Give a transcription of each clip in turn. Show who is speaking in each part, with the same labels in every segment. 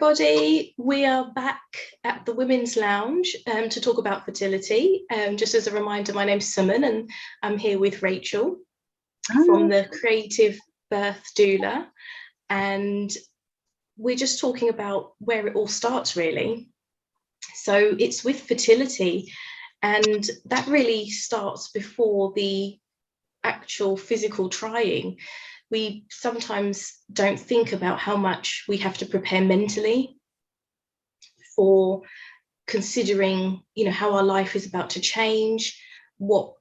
Speaker 1: everybody. We are back at the Women's Lounge to talk about fertility. Just as a reminder, my name's Simon and I'm here with Rachel from the Creative Birth Doula. And we're just talking about where it all starts, really. So it's with fertility, and that really starts before the actual physical trying. We sometimes don't think about how much we have to prepare mentally for considering, how our life is about to change, what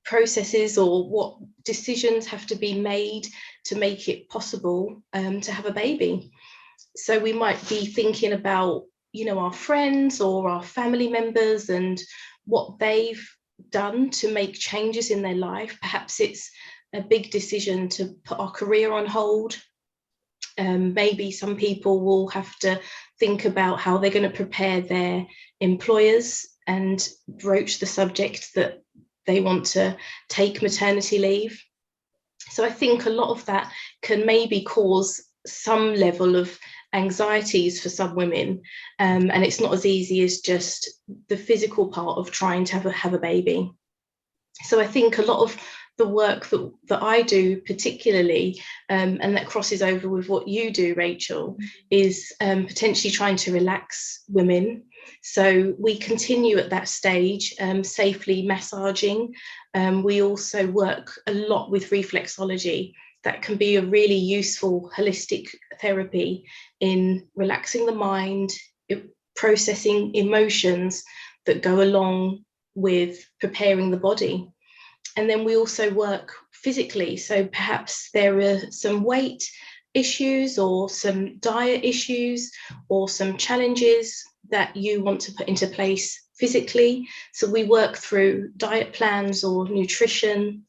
Speaker 1: processes or what decisions have to be made to make it possible to have a baby. So we might be thinking about, our friends or our family members and what they've done to make changes in their life. Perhaps it's a big decision to put our career on hold. Maybe some people will have to think about how they're going to prepare their employers and broach the subject that they want to take maternity leave. So I think a lot of that can maybe cause some level of anxieties for some women, and it's not as easy as just the physical part of trying to have a baby. So I think a lot of the work that I do particularly, and that crosses over with what you do, Rachel, is potentially trying to relax women. So we continue at that stage, safely massaging. We also work a lot with reflexology. That can be a really useful holistic therapy in relaxing the mind, processing emotions that go along with preparing the body. And then we also work physically. So perhaps there are some weight issues or some diet issues or some challenges that you want to put into place physically. So we work through diet plans or nutrition,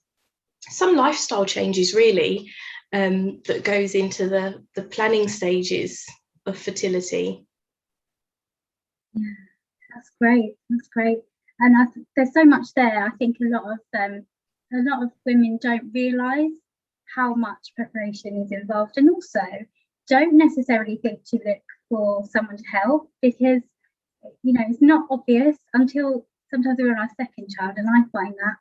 Speaker 1: some lifestyle changes really, that goes into the planning stages of fertility.
Speaker 2: Yeah, that's great. That's great. And there's so much there. I think a lot of women don't realise how much preparation is involved, and also don't necessarily think to look for someone to help, because it's not obvious until sometimes we're on our second child. And I find that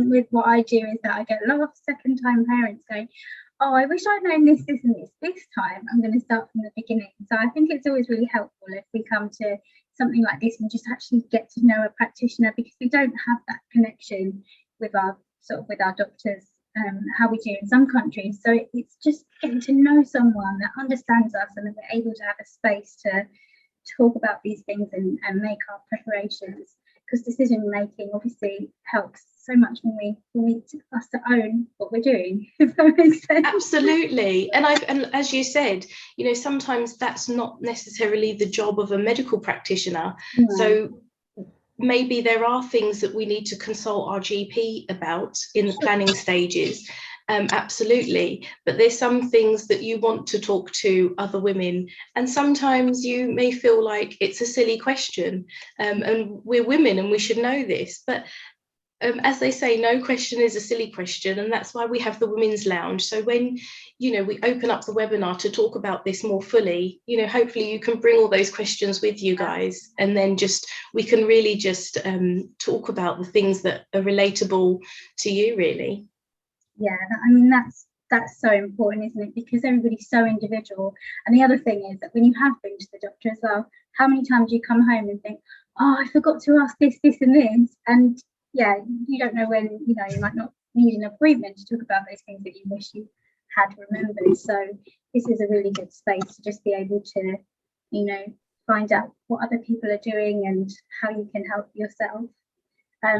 Speaker 2: with what I do is that I get a lot of second time parents going, oh, I wish I'd known this and this time. I'm going to start from the beginning. So I think it's always really helpful if we come to something like this and just actually get to know a practitioner, because we don't have that connection with our doctors, how we do in some countries. So it's just getting to know someone that understands us and that we're able to have a space to talk about these things and make our preparations, because decision making obviously helps so much when we need us to own what we're doing, if that makes sense.
Speaker 1: Absolutely. And as you said, sometimes that's not necessarily the job of a medical practitioner. No. So maybe there are things that we need to consult our GP about in the planning stages. Absolutely. But there's some things that you want to talk to other women, and sometimes you may feel like it's a silly question, and we're women and we should know this. But as they say, no question is a silly question, and that's why we have the Women's Lounge. So when we open up the webinar to talk about this more fully, hopefully you can bring all those questions with you guys, and then we can really just talk about the things that are relatable to you, really.
Speaker 2: Yeah, that's so important, isn't it? Because everybody's so individual. And the other thing is that when you have been to the doctor as well, how many times do you come home and think, oh, I forgot to ask this, and this, and yeah, you don't know when, you might not need an appointment to talk about those things that you wish you had remembered. So this is a really good space to just be able to, find out what other people are doing and how you can help yourself.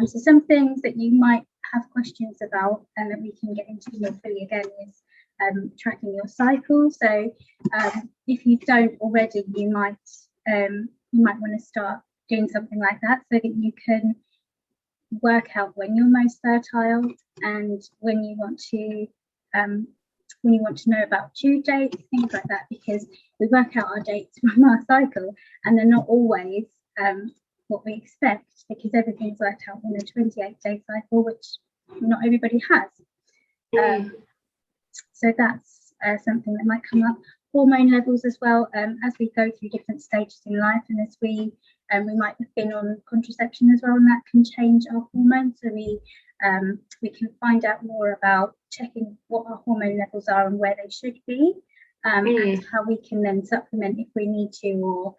Speaker 2: So some things that you might have questions about and that we can get into more fully again is tracking your cycle. So if you don't already, you might want to start doing something like that, so that you can work out when you're most fertile and when you want to know about due dates, things like that, because we work out our dates from our cycle and they're not always what we expect, because everything's worked out on a 28-day cycle, which not everybody has. So that's something that might come up. hormone levels as well, as we go through different stages in life, and as we might have been on contraception as well, and that can change our hormones. So we can find out more about checking what our hormone levels are and where they should be, and how we can then supplement if we need to,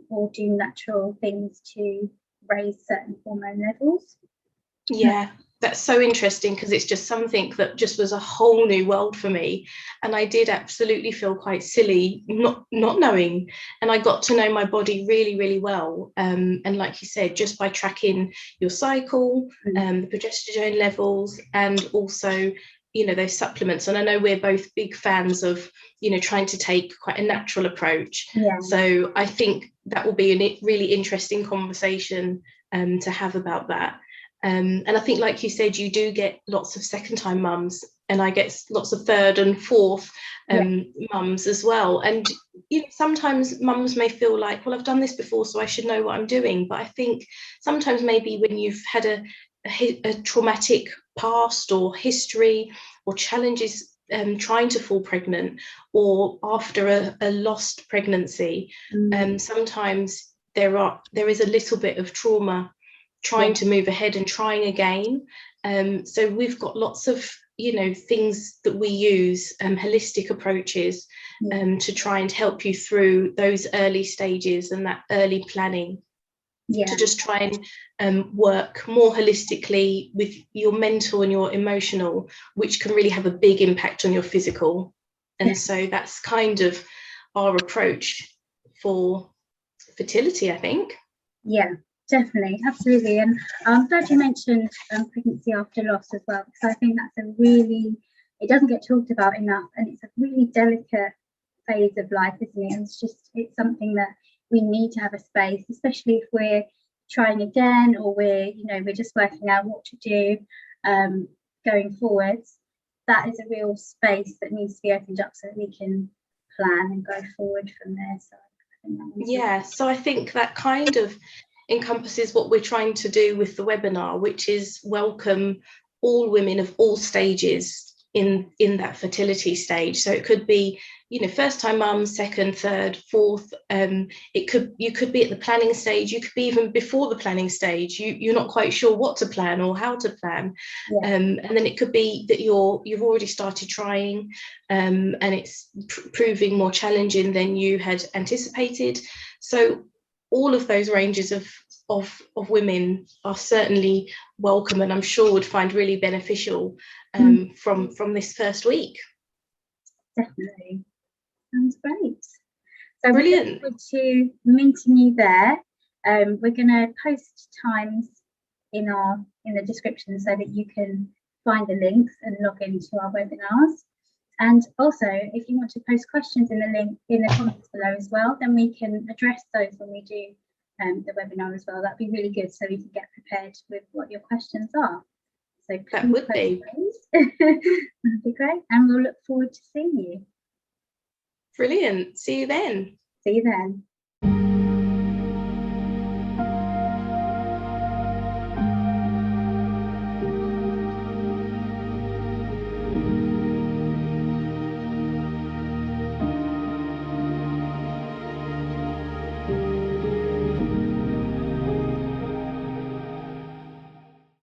Speaker 2: or do natural things to raise certain hormone levels.
Speaker 1: Yeah, that's so interesting, because it's just something that just was a whole new world for me, and I did absolutely feel quite silly not knowing, and I got to know my body really, really well, and like you said, just by tracking your cycle, the progesterone levels, and also, you know, those supplements. And I know we're both big fans of, you know, trying to take quite a natural approach. So I think that will be a really interesting conversation to have about that. And I think, like you said, you do get lots of second-time mums, and I get lots of third and fourth mums as well. And you know, sometimes mums may feel like, well, I've done this before, so I should know what I'm doing. But I think sometimes maybe when you've had a traumatic past or history or challenges trying to fall pregnant, or after a lost pregnancy, sometimes there is a little bit of trauma trying to move ahead and trying again. So we've got lots of, you know, things that we use, holistic approaches, to try and help you through those early stages and that early planning, to just try and work more holistically with your mental and your emotional, which can really have a big impact on your physical. And so that's kind of our approach for fertility, I think.
Speaker 2: Yeah, definitely, absolutely. And I'm glad you mentioned pregnancy after loss as well, because I think that's it doesn't get talked about enough, and it's a really delicate phase of life, isn't it? And it's something that we need to have a space, especially if we're trying again, or we're just working out what to do going forwards. That is a real space that needs to be opened up so that we can plan and go forward from there. So
Speaker 1: so I think that kind of encompasses what we're trying to do with the webinar, which is welcome all women of all stages in that fertility stage. So it could be, you know, first time mum, second, third, fourth. You could be at the planning stage. You could be even before the planning stage. You're not quite sure what to plan or how to plan, and then it could be that you've already started trying, and it's proving more challenging than you had anticipated. So all of those ranges of women are certainly welcome, and I'm sure would find really beneficial from this first week.
Speaker 2: Definitely. Sounds great. So
Speaker 1: brilliant.
Speaker 2: We look forward to meeting you there. We're going to post times in the description so that you can find the links and log into our webinars. And also, if you want to post questions in the comments below as well, then we can address those when we do the webinar as well. That'd be really good, so we can get prepared with what your questions are. So
Speaker 1: that would be
Speaker 2: that'd be great, and we'll look forward to seeing you.
Speaker 1: Brilliant. See you then.
Speaker 2: See you then.